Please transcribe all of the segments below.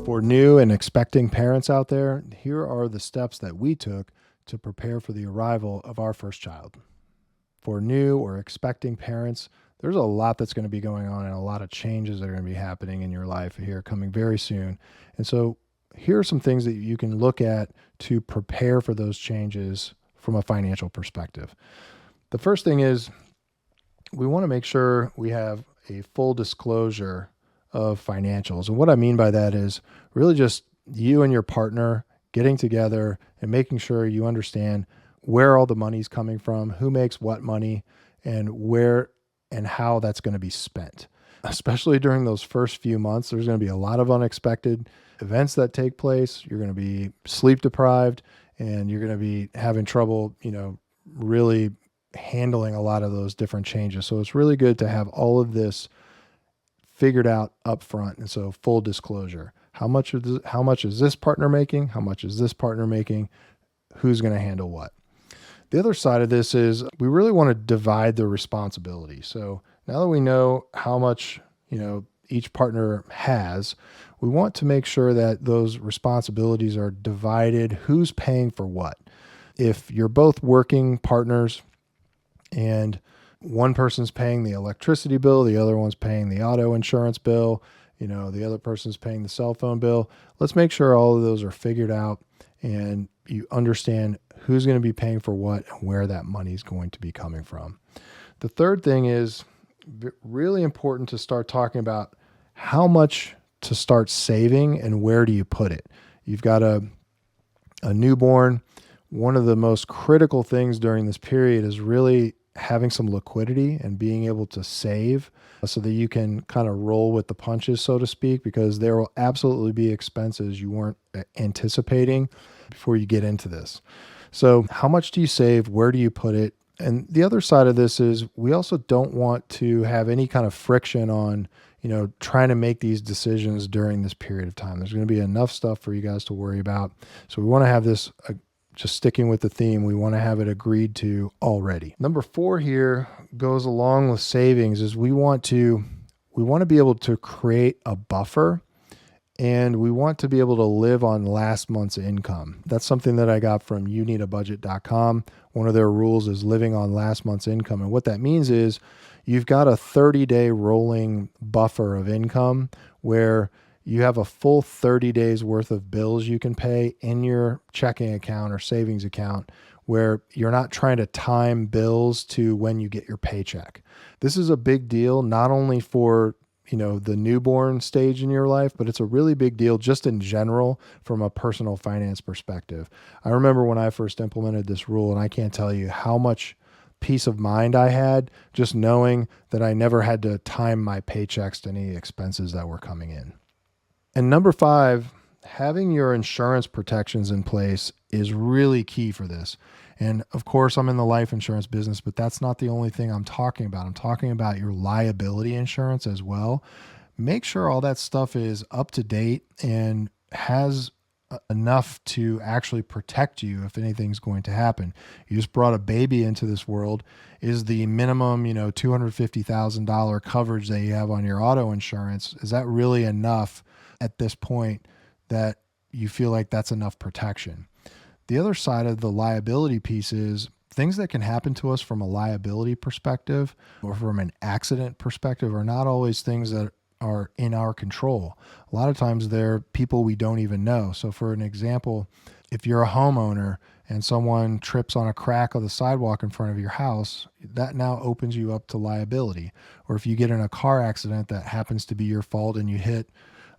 For new and expecting parents out there, here are the steps that we took to prepare for the arrival of our first child. For new or expecting parents, there's a lot that's going to be going on and a lot of changes that are going to be happening in your life here coming very soon. And so here are some things that you can look at to prepare for those changes from a financial perspective. The first thing is we want to make sure we have a full disclosure of financials. And what I mean by that is really just you and your partner getting together and making sure you understand where all the money's coming from, who makes what money, and where and how that's going to be spent. Especially during those first few months, there's going to be a lot of unexpected events that take place. You're going to be sleep deprived and you're going to be having trouble, really handling a lot of those different changes. So it's really good to have all of this figured out up front. And so full disclosure, how much is this partner making? How much is this partner making? Who's going to handle what? The other side of this is we really want to divide the responsibility. So now that we know how much, each partner has, we want to make sure that those responsibilities are divided. Who's paying for what? If you're both working partners and one person's paying the electricity bill, the other one's paying the auto insurance bill, the other person's paying the cell phone bill, let's make sure all of those are figured out and you understand who's going to be paying for what and where that money is going to be coming from. The third thing is really important to start talking about how much to start saving and where do you put it. You've got a newborn. One of the most critical things during this period is really having some liquidity and being able to save so that you can kind of roll with the punches, so to speak, because there will absolutely be expenses you weren't anticipating before you get into this. So how much do you save? Where do you put it? And the other side of this is we also don't want to have any kind of friction on, trying to make these decisions during this period of time. There's going to be enough stuff for you guys to worry about. So we want to have this just sticking with the theme, we want to have it agreed to already. Number 4 here goes along with savings is we want to be able to create a buffer and we want to be able to live on last month's income. That's something that I got from youneedabudget.com. One of their rules is living on last month's income. And what that means is you've got a 30-day rolling buffer of income where you have a full 30 days worth of bills you can pay in your checking account or savings account where you're not trying to time bills to when you get your paycheck. This is a big deal, not only for, the newborn stage in your life, but it's a really big deal just in general from a personal finance perspective. I remember when I first implemented this rule, and I can't tell you how much peace of mind I had just knowing that I never had to time my paychecks to any expenses that were coming in. And number 5, having your insurance protections in place is really key for this. And of course, I'm in the life insurance business, but that's not the only thing I'm talking about. I'm talking about your liability insurance as well. Make sure all that stuff is up to date and has enough to actually protect you if anything's going to happen. You just brought a baby into this world. Is the minimum, $250,000 coverage that you have on your auto insurance, is that really enough at this point that you feel like that's enough protection? The other side of the liability piece is things that can happen to us from a liability perspective or from an accident perspective are not always things that are in our control. A lot of times they're people we don't even know. So for an example, if you're a homeowner and someone trips on a crack of the sidewalk in front of your house, that now opens you up to liability. Or if you get in a car accident that happens to be your fault and you hit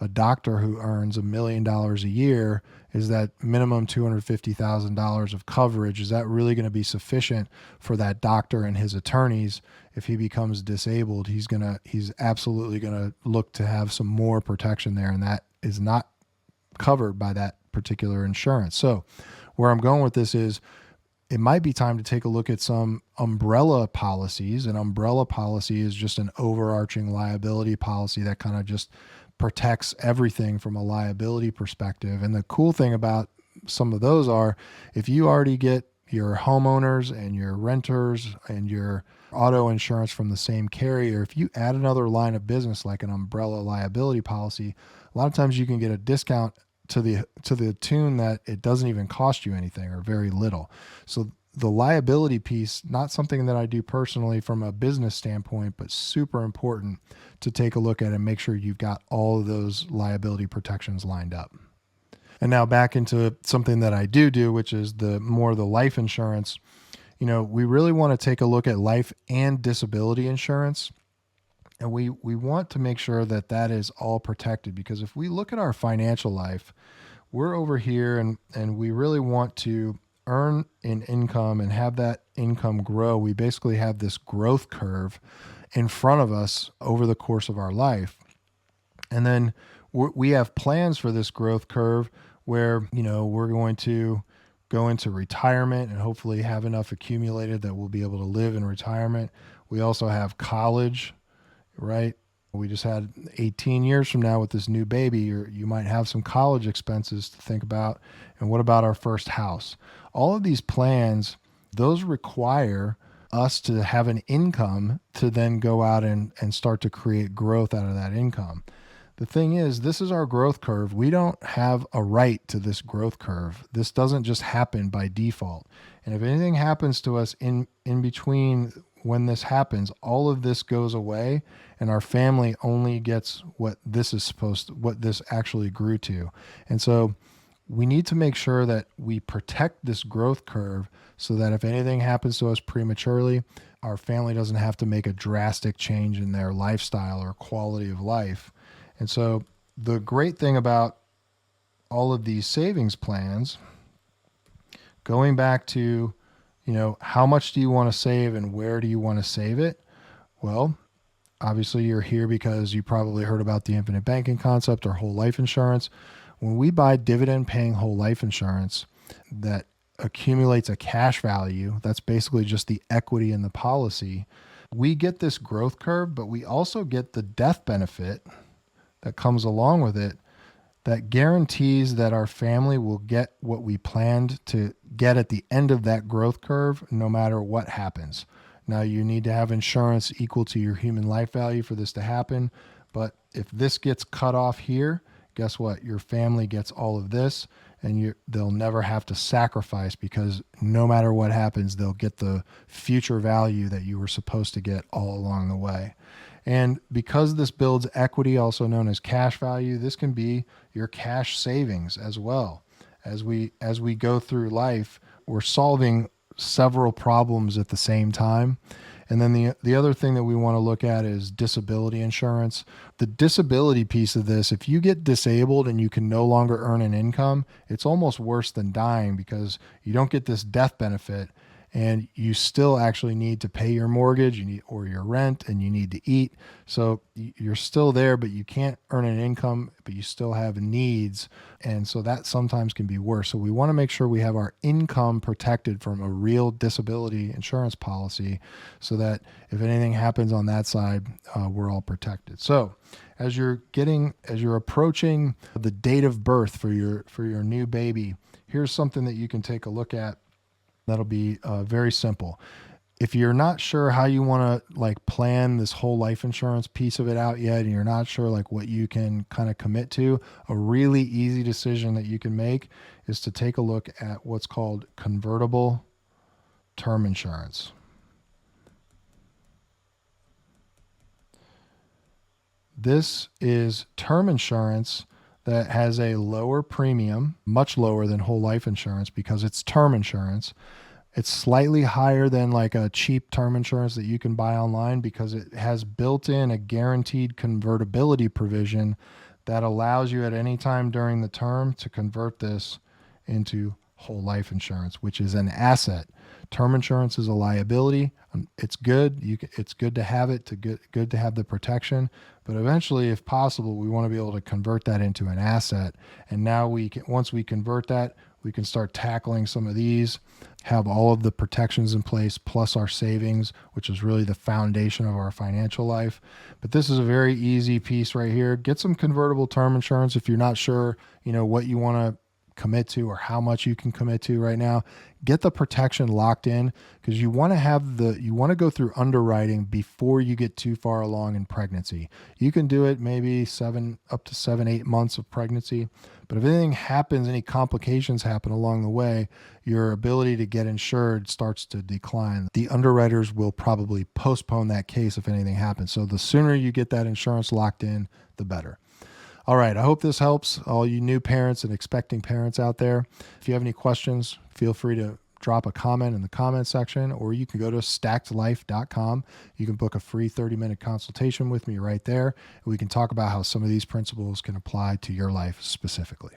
a doctor who earns $1 million a year, is that minimum $250,000 of coverage, is that really going to be sufficient for that doctor and his attorneys? If he becomes disabled, he's absolutely going to look to have some more protection there, and that is not covered by that particular insurance. So where I'm going with this is it might be time to take a look at some umbrella policies. An umbrella policy is just an overarching liability policy that kind of just protects everything from a liability perspective. And the cool thing about some of those are if you already get, your homeowners and your renters and your auto insurance from the same carrier, if you add another line of business like an umbrella liability policy, a lot of times you can get a discount to the tune that it doesn't even cost you anything or very little. So the liability piece, not something that I do personally from a business standpoint, but super important to take a look at and make sure you've got all of those liability protections lined up. And now back into something that I do, which is the life insurance. We really want to take a look at life and disability insurance. And we want to make sure that that is all protected, because if we look at our financial life, we're over here and we really want to earn an income and have that income grow. We basically have this growth curve in front of us over the course of our life. And then we have plans for this growth curve where, we're going to go into retirement and hopefully have enough accumulated that we'll be able to live in retirement. We also have college, right? We just had 18 years from now with this new baby, you might have some college expenses to think about. And what about our first house? All of these plans, those require us to have an income to then go out and start to create growth out of that income. The thing is, this is our growth curve. We don't have a right to this growth curve. This doesn't just happen by default. And if anything happens to us in between when this happens, all of this goes away and our family only gets what this actually grew to. And so we need to make sure that we protect this growth curve so that if anything happens to us prematurely, our family doesn't have to make a drastic change in their lifestyle or quality of life. And so the great thing about all of these savings plans, going back to, how much do you want to save and where do you want to save it? Well, obviously you're here because you probably heard about the infinite banking concept or whole life insurance. When we buy dividend paying whole life insurance that accumulates a cash value, that's basically just the equity in the policy, we get this growth curve, but we also get the death benefit that comes along with it that guarantees that our family will get what we planned to get at the end of that growth curve, no matter what happens. Now, you need to have insurance equal to your human life value for this to happen. But if this gets cut off here, guess what? Your family gets all of this, and they'll never have to sacrifice, because no matter what happens, they'll get the future value that you were supposed to get all along the way. And because this builds equity, also known as cash value, this can be your cash savings as well. As we go through life, we're solving several problems at the same time. And then the other thing that we want to look at is disability insurance. The disability piece of this, if you get disabled and you can no longer earn an income, it's almost worse than dying, because you don't get this death benefit and you still actually need to pay your mortgage or your rent, and you need to eat. So you're still there, but you can't earn an income, but you still have needs. And so that sometimes can be worse. So we want to make sure we have our income protected from a real disability insurance policy, so that if anything happens on that side, we're all protected. So as you're approaching the date of birth for your new baby, here's something that you can take a look at. That'll be very simple. If you're not sure how you want to plan this whole life insurance piece of it out yet, and you're not sure what you can kind of commit to, a really easy decision that you can make is to take a look at what's called convertible term insurance. This is term insurance that has a lower premium, much lower than whole life insurance, because it's term insurance. It's slightly higher than a cheap term insurance that you can buy online, because it has built in a guaranteed convertibility provision that allows you at any time during the term to convert this into whole life insurance, which is an asset. Term insurance is a liability. It's good. It's good to have it, good to have the protection. But eventually, if possible, we want to be able to convert that into an asset. And now once we convert that, we can start tackling some of these, have all of the protections in place, plus our savings, which is really the foundation of our financial life. But this is a very easy piece right here. Get some convertible term insurance if you're not sure, what you want to commit to or how much you can commit to right now. Get the protection locked in, because you want to go through underwriting before you get too far along in pregnancy. You can do it maybe up to 7-8 months of pregnancy, but if anything happens, any complications happen along the way, your ability to get insured starts to decline. The underwriters will probably postpone that case if anything happens. So the sooner you get that insurance locked in, the better. All right. I hope this helps all you new parents and expecting parents out there. If you have any questions, feel free to drop a comment in the comment section, or you can go to StackedLife.com. You can book a free 30-minute consultation with me right there. And we can talk about how some of these principles can apply to your life specifically.